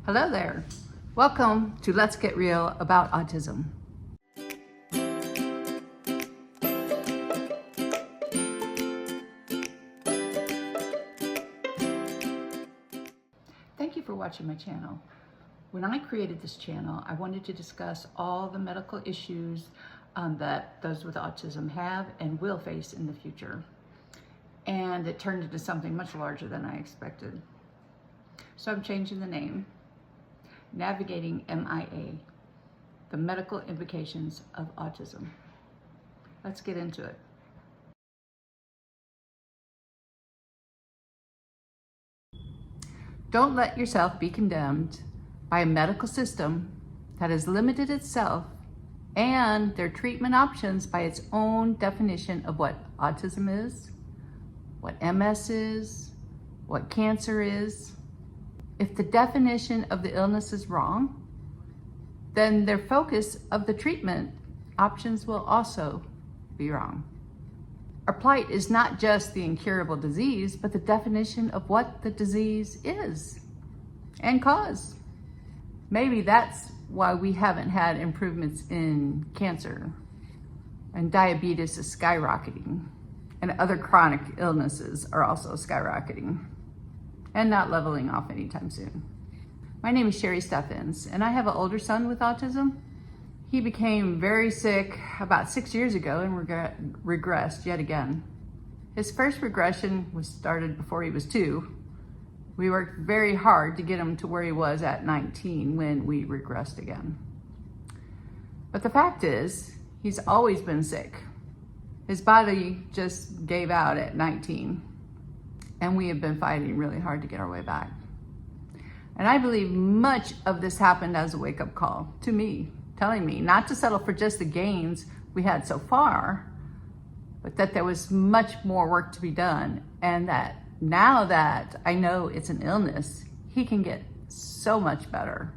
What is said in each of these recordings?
Hello there. Welcome to Let's Get Real about Autism. Thank you for watching my channel. When I created this channel, I wanted to discuss all the medical issues that those with autism have and will face in the future. And it turned into something much larger than I expected. So I'm changing the name. Navigating MIA, the medical implications of autism. Let's get into it. Don't let yourself be condemned by a medical system that has limited itself and their treatment options by its own definition of what autism is, what MS is, what cancer is. If the definition of the illness is wrong, then their focus of the treatment options will also be wrong. Our plight is not just the incurable disease, but the definition of what the disease is and cause. Maybe that's why we haven't had improvements in cancer, and diabetes is skyrocketing, and other chronic illnesses are also skyrocketing and not leveling off anytime soon. My name is Sheri and I have an older son with autism. He became very sick about 6 years ago and regressed yet again. His first regression was started before he was 2. We worked very hard to get him to where he was at 19 when we regressed again. But the fact is, he's always been sick. His body just gave out at 19. And we have been fighting really hard to get our way back. And I believe much of this happened as a wake-up call to me, telling me not to settle for just the gains we had so far, but that there was much more work to be done, and that now that I know it's an illness, he can get so much better.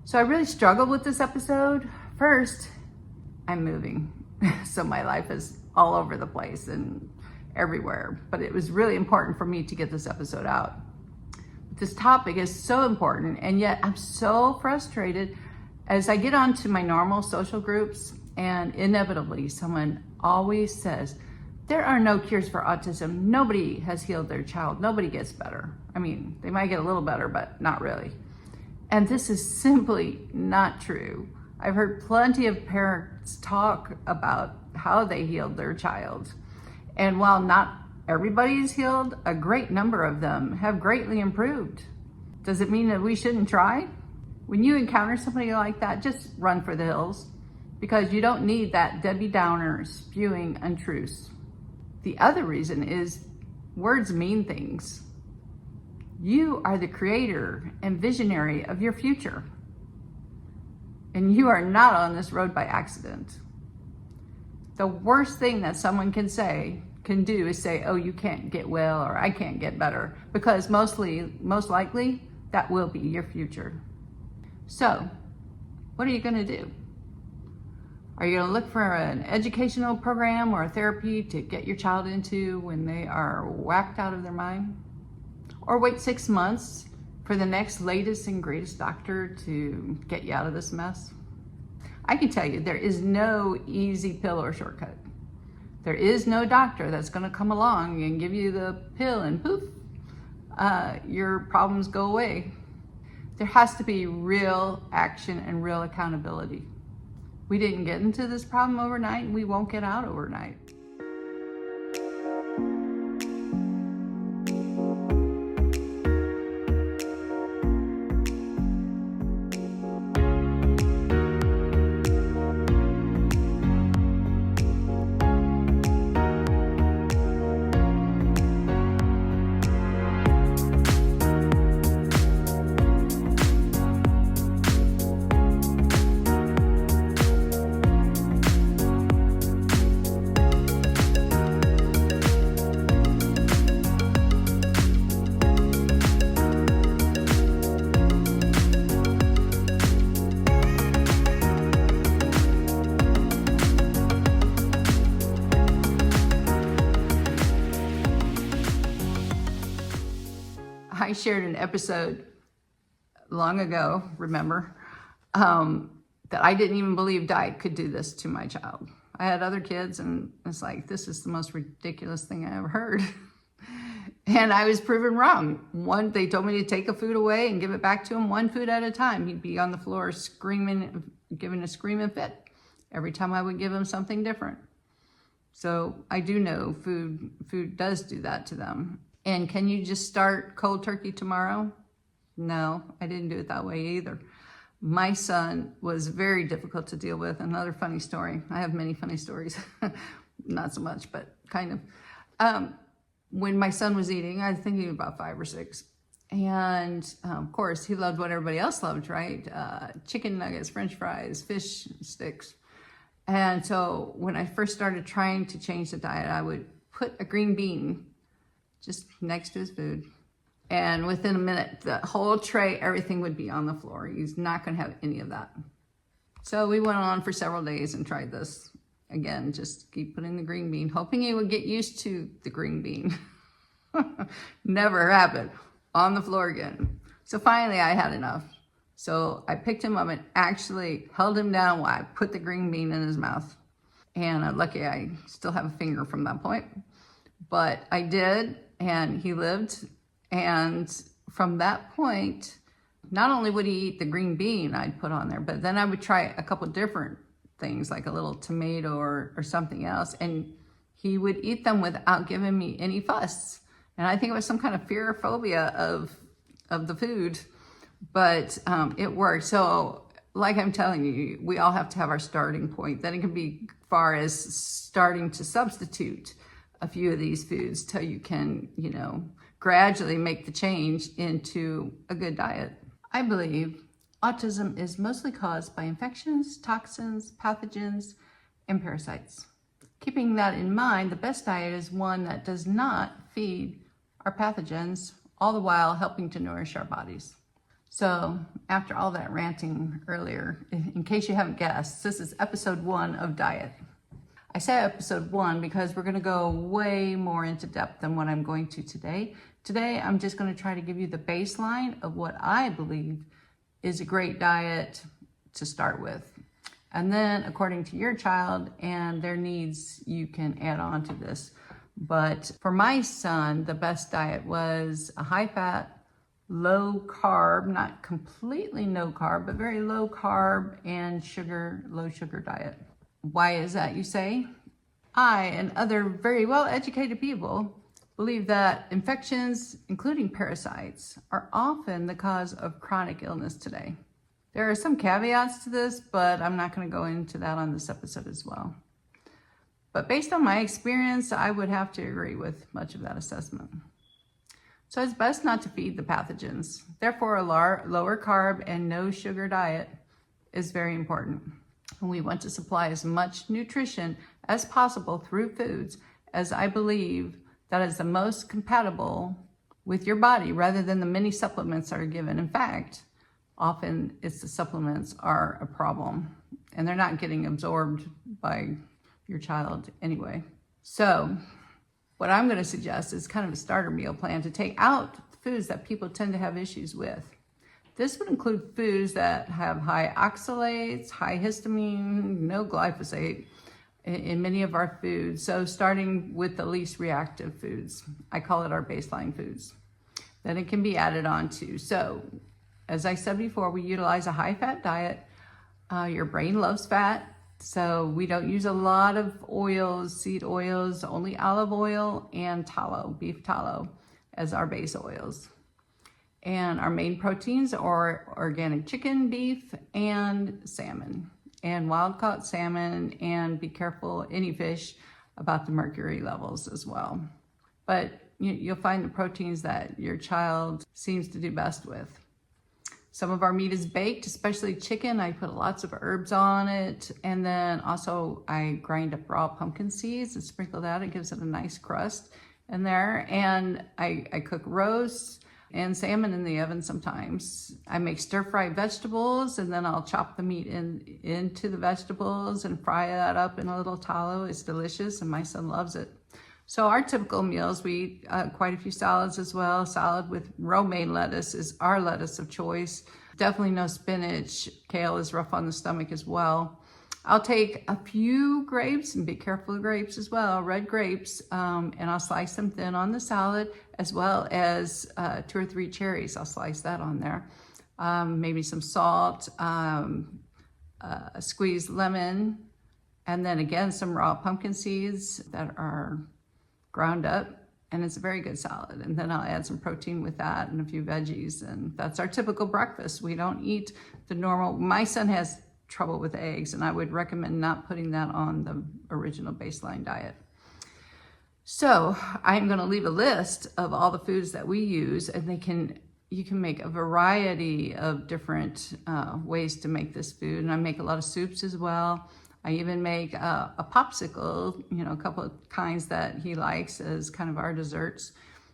So I really struggled with this episode. First, I'm moving, so my life is all over the place and everywhere, but it was really important for me to get this episode out. This topic is so important, and yet I'm so frustrated as I get onto my normal social groups, and inevitably someone always says, there are no cures for autism. Nobody has healed their child. Nobody gets better. I mean, they might get a little better, but not really. And this is simply not true. I've heard plenty of parents talk about how they healed their child. And while not everybody is healed, a great number of them have greatly improved. Does it mean that we shouldn't try? When you encounter somebody like that, just run for the hills, because you don't need that Debbie Downer spewing untruths. The other reason is words mean things. You are the creator and visionary of your future. And you are not on this road by accident. The worst thing that someone can do is say, oh, you can't get well, or I can't get better, because most likely that will be your future. So what are you going to do? Are you going to look for an educational program or a therapy to get your child into when they are whacked out of their mind? Or wait 6 months for the next latest and greatest doctor to get you out of this mess? I can tell you, there is no easy pill or shortcut. There is no doctor that's going to come along and give you the pill and poof, your problems go away. There has to be real action and real accountability. We didn't get into this problem overnight, and we won't get out overnight. I shared an episode long ago, remember, that I didn't even believe diet could do this to my child. I had other kids and it's like, this is the most ridiculous thing I ever heard. And I was proven wrong. They told me to take a food away and give it back to him one food at a time. He'd be on the floor screaming, giving a screaming fit every time I would give him something different. So I do know food does do that to them. And can you just start cold turkey tomorrow? No, I didn't do it that way either. My son was very difficult to deal with. Another funny story. I have many funny stories. Not so much, but kind of. When my son was eating, I think he was about 5 or 6. And of course, he loved what everybody else loved, right? Chicken nuggets, French fries, fish sticks. And so when I first started trying to change the diet, I would put a green bean just next to his food. And within a minute, the whole tray, everything would be on the floor. He's not going to have any of that. So we went on for several days and tried this. Again, just keep putting the green bean, hoping he would get used to the green bean. Never happened. On the floor again. So finally I had enough. So I picked him up and actually held him down while I put the green bean in his mouth. And I'm lucky I still have a finger from that point. But I did, and he lived. And from that point, not only would he eat the green bean I'd put on there, but then I would try a couple different things like a little tomato or something else. And he would eat them without giving me any fuss. And I think it was some kind of fear or phobia of the food, but it worked. So like I'm telling you, we all have to have our starting point. Then it can be far as starting to substitute a few of these foods till you can, gradually make the change into a good diet. I believe autism is mostly caused by infections, toxins, pathogens, and parasites. Keeping that in mind, the best diet is one that does not feed our pathogens, all the while helping to nourish our bodies. So after all that ranting earlier, in case you haven't guessed, this is episode 1 of diet. I say episode 1 because we're going to go way more into depth than what I'm going to today. Today, I'm just going to try to give you the baseline of what I believe is a great diet to start with. And then according to your child and their needs, you can add on to this. But for my son, the best diet was a high fat, low carb, not completely no carb, but very low carb and low sugar diet. Why is that, you say? I and other very well educated people believe that infections, including parasites, are often the cause of chronic illness today. There are some caveats to this, but I'm not going to go into that on this episode as well. But based on my experience, I would have to agree with much of that assessment. So it's best not to feed the pathogens. Therefore, a lower carb and no sugar diet is very important. And we want to supply as much nutrition as possible through foods, as I believe that is the most compatible with your body rather than the many supplements that are given. In fact, often it's the supplements are a problem and they're not getting absorbed by your child anyway. So what I'm going to suggest is kind of a starter meal plan to take out foods that people tend to have issues with. This would include foods that have high oxalates, high histamine, no glyphosate in many of our foods. So starting with the least reactive foods, I call it our baseline foods. Then it can be added on to. So as I said before, we utilize a high fat diet. Your brain loves fat. So we don't use a lot of oils, seed oils, only olive oil and tallow, beef tallow as our base oils. And our main proteins are organic chicken, beef, and salmon, and wild-caught salmon, and be careful, any fish, about the mercury levels as well. But you'll find the proteins that your child seems to do best with. Some of our meat is baked, especially chicken. I put lots of herbs on it. And then also I grind up raw pumpkin seeds and sprinkle that. It gives it a nice crust in there. And I cook roasts and salmon in the oven sometimes. I make stir-fried vegetables, and then I'll chop the meat into the vegetables and fry that up in a little tallow. It's delicious, and my son loves it. So our typical meals, we eat quite a few salads as well. Salad with romaine lettuce is our lettuce of choice. Definitely no spinach. Kale is rough on the stomach as well. I'll take a few grapes, and be careful of grapes as well, red grapes, and I'll slice them thin on the salad, as well as 2 or 3 cherries. I'll slice that on there. Maybe some salt, a squeezed lemon, and then again some raw pumpkin seeds that are ground up, and it's a very good salad. And then I'll add some protein with that and a few veggies, and that's our typical breakfast. We don't eat the normal. My son has trouble with eggs, and I would recommend not putting that on the original baseline diet. So I'm going to leave a list of all the foods that we use, and you can make a variety of different ways to make this food. And I make a lot of soups as well. I even make a popsicle, a couple of kinds that he likes as kind of our desserts.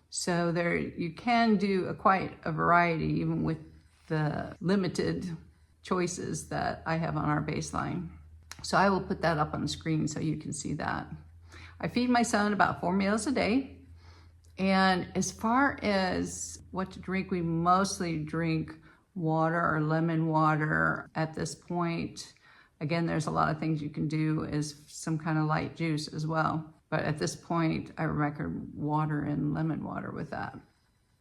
So there, you can do quite a variety, even with the limited choices that I have on our baseline. So I will put that up on the screen so you can see that. I feed my son about 4 meals a day. And as far as what to drink, we mostly drink water or lemon water at this point. Again, there's a lot of things you can do as some kind of light juice as well. But at this point, I recommend water and lemon water with that.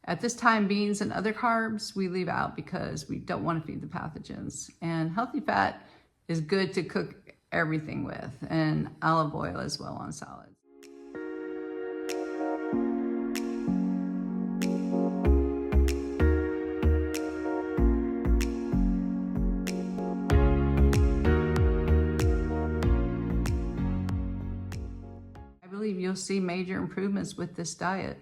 At this time, beans and other carbs we leave out because we don't want to feed the pathogens. And healthy fat is good to cook everything with, and olive oil as well on salads. You'll see major improvements with this diet.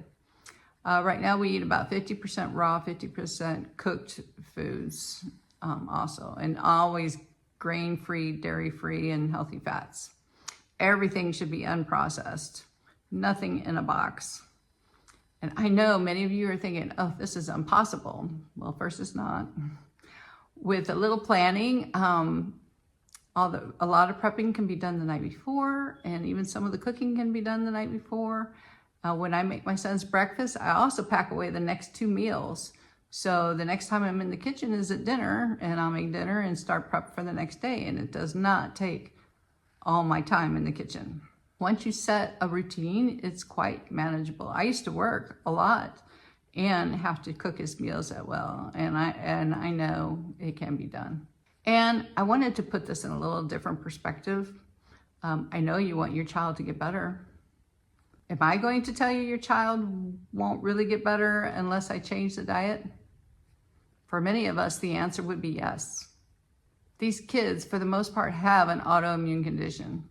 Right now we eat about 50% raw, 50% cooked foods also, and always grain-free, dairy-free, and healthy fats. Everything should be unprocessed, nothing in a box. And I know many of you are thinking, oh, this is impossible. Well, first it's not. With a little planning, a lot of prepping can be done the night before, and even some of the cooking can be done the night before. When I make my son's breakfast, I also pack away the next 2 meals. So the next time I'm in the kitchen is at dinner, and I'll make dinner and start prep for the next day. And it does not take all my time in the kitchen. Once you set a routine, it's quite manageable. I used to work a lot and have to cook his meals as well. And I know it can be done. And I wanted to put this in a little different perspective. I know you want your child to get better. Am I going to tell you your child won't really get better unless I change the diet? For many of us, the answer would be yes. These kids, for the most part, have an autoimmune condition.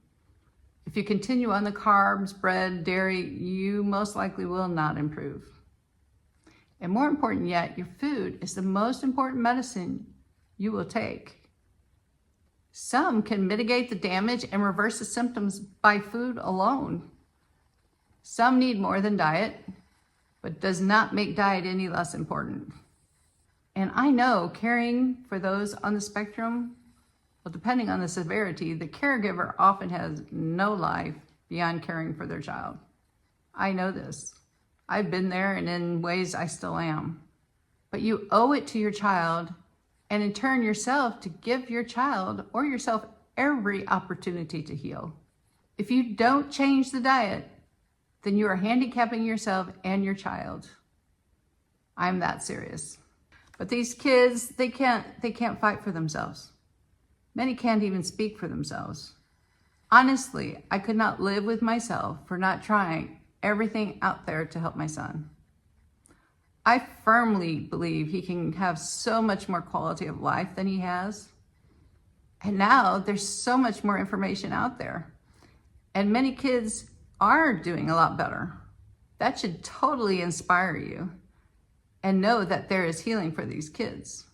If you continue on the carbs, bread, dairy, you most likely will not improve. And more important yet, your food is the most important medicine you will take. Some can mitigate the damage and reverse the symptoms by food alone. Some need more than diet, but does not make diet any less important. And I know caring for those on the spectrum, well, depending on the severity, the caregiver often has no life beyond caring for their child. I know this. I've been there, and in ways I still am. But you owe it to your child, and in turn yourself, to give your child or yourself every opportunity to heal. If you don't change the diet, then you are handicapping yourself and your child. I'm that serious. But these kids, they can't fight for themselves. Many can't even speak for themselves. Honestly, I could not live with myself for not trying everything out there to help my son. I firmly believe he can have so much more quality of life than he has. And now there's so much more information out there. And many kids are doing a lot better. That should totally inspire you. And know that there is healing for these kids.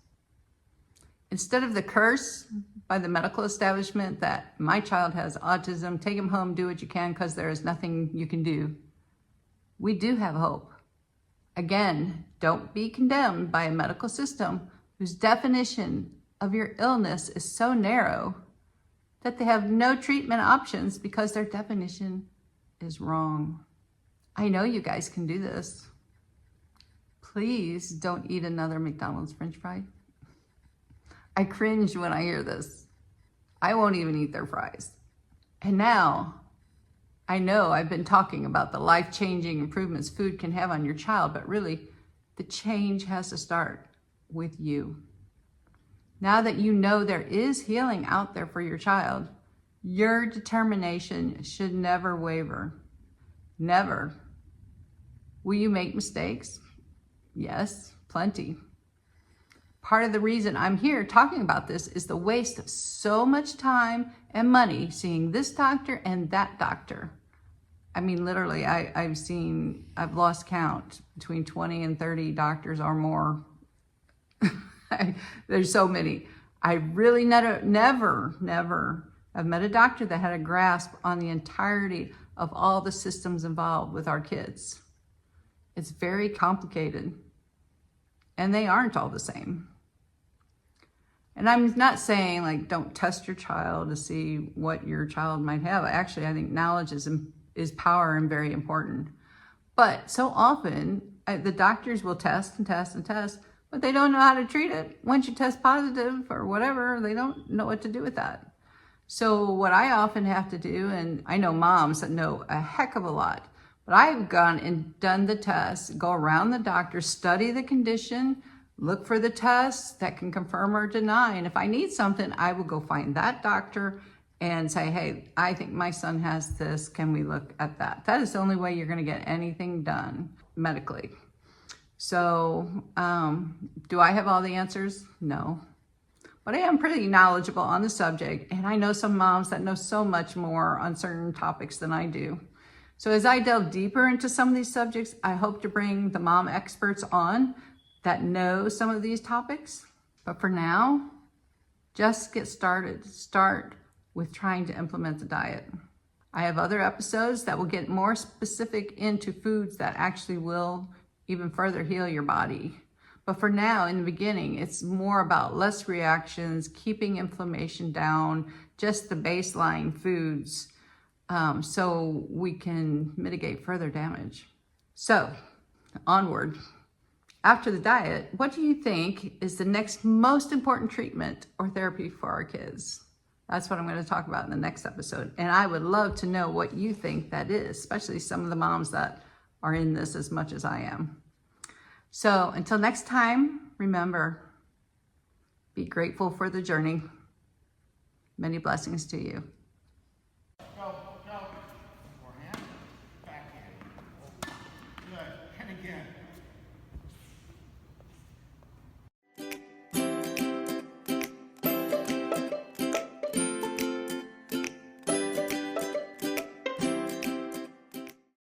Instead of the curse by the medical establishment that my child has autism, take him home, do what you can because there is nothing you can do, we do have hope. Again, don't be condemned by a medical system whose definition of your illness is so narrow that they have no treatment options because their definition is wrong. I know you guys can do this. Please don't eat another McDonald's French fry. I cringe when I hear this. I won't even eat their fries. And now, I know I've been talking about the life-changing improvements food can have on your child, but really, the change has to start with you. Now that you know there is healing out there for your child, your determination should never waver. Never. Will you make mistakes? Yes, plenty. Part of the reason I'm here talking about this is the waste of so much time and money seeing this doctor and that doctor. I mean, literally, I've lost count, between 20 and 30 doctors or more. There's so many. I really never have met a doctor that had a grasp on the entirety of all the systems involved with our kids. It's very complicated, and they aren't all the same. And I'm not saying like don't test your child to see what your child might have. Actually, I think knowledge is power and very important. But so often the doctors will test and test and test, but they don't know how to treat it. Once you test positive or whatever, they don't know what to do with that. So what I often have to do, and I know moms that know a heck of a lot, but I've gone and done the tests, go around the doctor, study the condition, look for the tests that can confirm or deny. And if I need something, I will go find that doctor and say, hey, I think my son has this. Can we look at that? That is the only way you're going to get anything done medically. So do I have all the answers? No. But I am pretty knowledgeable on the subject. And I know some moms that know so much more on certain topics than I do. So as I delve deeper into some of these subjects, I hope to bring the mom experts on that know some of these topics. But for now, just get started. Start with trying to implement the diet. I have other episodes that will get more specific into foods that actually will even further heal your body. But for now, in the beginning, it's more about less reactions, keeping inflammation down, just the baseline foods, so we can mitigate further damage. So, onward. After the diet, what do you think is the next most important treatment or therapy for our kids? That's what I'm going to talk about in the next episode. And I would love to know what you think that is, especially some of the moms that are in this as much as I am. So until next time, remember, be grateful for the journey. Many blessings to you.